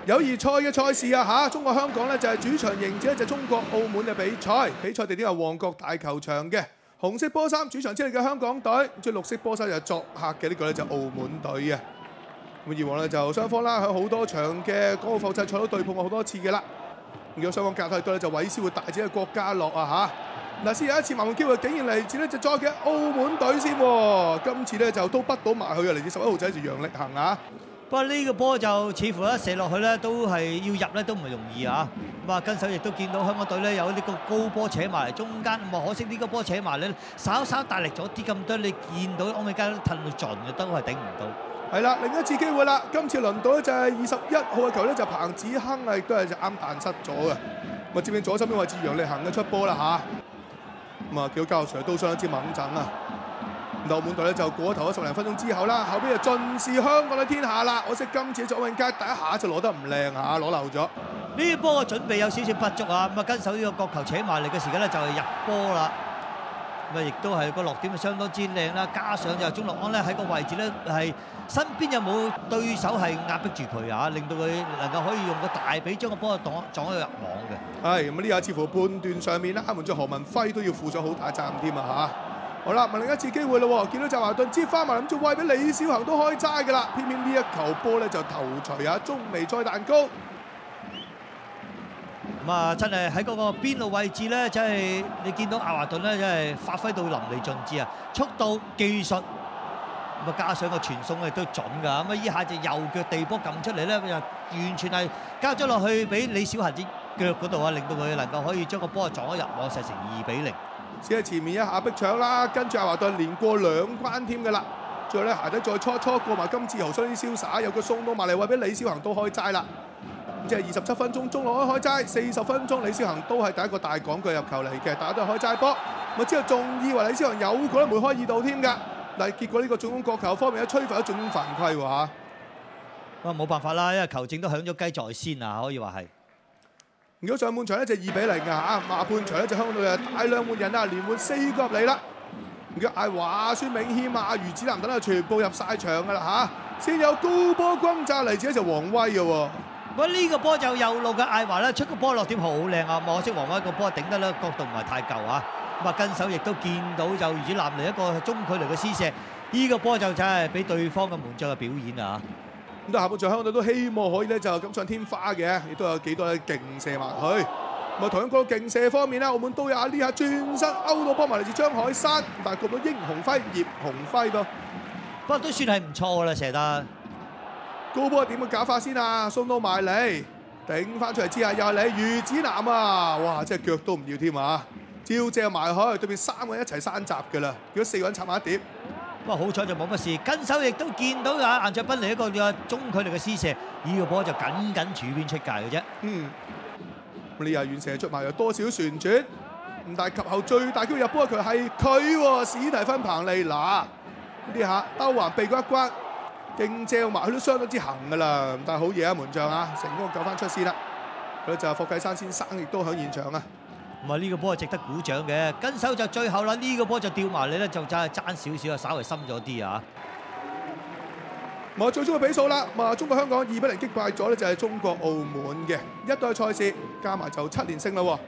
友誼賽嘅賽事啊嚇，中國香港咧就係主場迎戰一隻中國澳門嘅比賽，比賽地點係旺角大球場嘅。紅色波衫主場之利嘅香港隊，最綠色波衫就係作客嘅呢個咧就澳門隊嘅。咁以往咧就雙方啦喺好多場嘅港澳埠際賽都對碰過好多次嘅啦。如果雙方隔開隊咧就韋斯會大戰嘅郭家樂啊嚇。嗱，先有一次埋門機會，竟然嚟自呢隻作嘅澳門隊先喎。今次咧就都不到埋去啊，嚟自11號仔就楊力恒啊。不過呢個波就似乎一射落去咧，都係要入咧都唔係容易啊！咁啊，跟手亦都見到香港隊咧有呢個高波扯埋嚟中間，咁啊可惜呢個波扯埋咧稍稍大力咗啲咁多，你見到安美加都褪到盡嘅，都係頂唔到。係啦，另一次機會啦，今次輪到咧就係21號嘅球咧就彭子亨啊，亦都係就啱彈失咗嘅。咁啊，接應左身邊位置楊力恒嘅出波啦嚇。咁啊，幾個交流場都相當之猛陣啊！澳門隊咧就過咗頭咗10零分鐘之後啦，後邊就盡是香港嘅天下啦。可惜今次左永佳第一下就攞得唔靚嚇，攞漏咗。呢波嘅準備有少少不足啊！咁啊，跟手呢個角球扯埋嚟嘅時間咧就係入波啦。咁啊，亦都係個落點相當之靚啦，加上就鐘樂安咧喺個位置咧係身邊有冇對手係壓迫住佢啊，令到佢能夠可以用個大髀將個波撞咗入網嘅。係咁呢下似乎判斷上面啦，門將何文輝都要負上好大責任添啊嚇！好啦，問另一次機會咯喎，見到就華頓接翻埋諗住餵俾李小恒都開齋㗎啦，偏偏呢一球波咧就頭槌啊，中楣菜蛋糕。咁啊，真係喺嗰個邊路位置咧，真係你見到亞華頓咧，真係發揮到淋漓盡致啊！速度、技術，咁啊加上個傳送亦都準㗎。咁啊，依下就右腳地波撳出嚟咧，就完全係交咗落去俾李小恒隻腳嗰度啊，令到佢能夠可以將個波撞咗入網，射成2-0。先喺前面一下逼搶啦，跟住亞華頓連過2關添㗎啦。最後咧鞋底再搓過埋金志豪，相當瀟灑，有個送到埋嚟餵俾李小恒都開齋啦。即係27分鐘，中樂安開齋，40分鐘李小恒都係第一個大港腳入球嚟嘅，大家都係開齋波。咁之後仲以為李小恒有嗰粒梅開二度添㗎，但係結果呢個進攻角球方面咧，吹罰咗進攻犯規喎嚇。咁啊冇辦法啦，因為球證都響咗雞在先啊，可以話係。如果上半場咧就2-0㗎嚇，下半場咧就香港隊啊大量換人啊，連換4個入嚟啦。如果嗌華孫銘謙啊、余子南等啊全部入晒場㗎啦嚇，先有高波轟炸嚟自一隻黃威嘅喎。咁呢個波就右路嘅艾華咧出個波落點好靚啊！可惜黃威個波頂得咧角度唔係太夠啊！咁啊跟手亦都見到就余子南嚟一個中距離嘅施射，呢個波就真係俾對方嘅門將嘅表演啊！咁到下半場香港隊都希望可以咧就錦上添花嘅，亦都有幾多咧勁射埋去。咁啊同樣講到勁射方面咧，澳門都有呢下轉身勾到波埋嚟自張海山，但係過到英雄輝葉鴻輝噃。不過都算係唔錯㗎啦，射得。高波點樣搞法先啊？送到埋嚟，頂翻出嚟之後又係你余子南啊！哇！真係腳都唔要添啊！照借埋去，對面3個人一齊山閘㗎啦，如果4個人插埋一碟。不過好彩就冇乜事，跟手亦都見到啊顏卓彬嚟一個中距離嘅施射，呢個波就緊柱邊出界嘅啫。咁你又遠射出埋又多少旋轉，咁但係及後最大機會入波嘅球係佢喎，史提芬彭利拿呢下兜環避過一關。勁正埋佢都相當之行㗎啦，但係好嘢啊門將啊，成功救翻出線啦。佢就係霍啟山先生，亦都喺現場啊。咁啊呢個波係值得鼓掌嘅，跟手就最後啦，呢個波就掉埋嚟咧，就真係爭少少啊，稍微深咗啲啊。咁啊最終嘅比數啦，咁啊中國香港2-0擊敗咗咧就係中國澳門嘅一隊賽事，加埋就7連勝啦喎。